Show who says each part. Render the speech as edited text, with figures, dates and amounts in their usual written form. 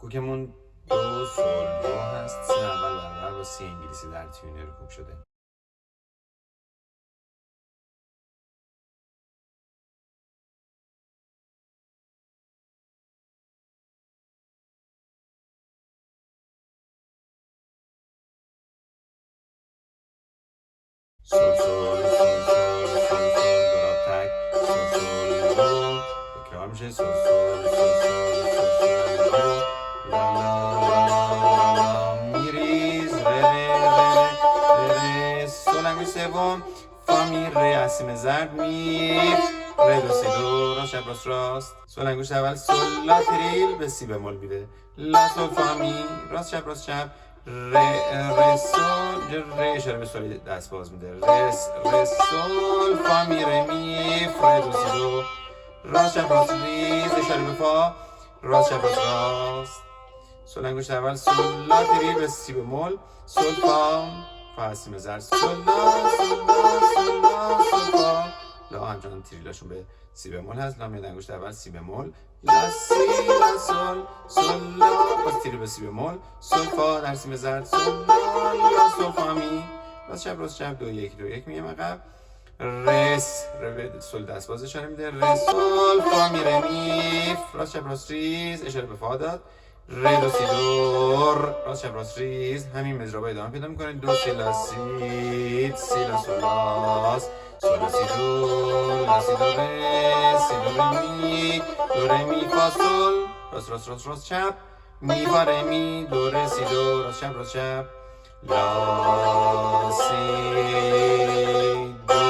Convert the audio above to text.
Speaker 1: کوکمون دو سول دو هست. سه اول برابر با سی انگلیسی در تیونر کوک شده. سول سول سول سول سول سول دو تک سول سول دو تکرار میشه. سول سول سول سول سول سول دو لا لا لا لا میریز ره ره ره ره سول انگوش سوم فا می ره اسیم زرد می ره دو سی دو راست چپ راست راست. سول انگوش اول سول لا تریل به سی بمول میده. لا سول فا می راست چپ ره سول ره اشاره به سولی دست باز میده. ره سول فا می ره می فا دو سی دو راست چپ راست ریز اشاره به فا راست چپ راست راست. سول انگشت اول سول لا تریل به سی بمول سول فا اسیم زرد سول لا سول لا سول لا سول فا لا همچنان تریلاشون به سی بمول هست. لا میاد انگشت اول سی بمول لا سی لا سول سول لا باز تریل به سی بمول سول فا در سیم زرد سول لا سول فا می راست چپ دو یک میگم عقب. رس سول دست باز اشاره میده. ره سول فا می ره می راست چپ راست ریز اشاره به فا داد. ره دو سی دو راست چپ راست ریز. همین مجرا با ادامه پیدا میکنه. دو سی لا سی سی لا سول لاس سول لا سی دو لا سی دو ره سی دو ره می دو ره می فا سول راست چپ می فا ره می دو ره سی دو راست چپ لا سی دو.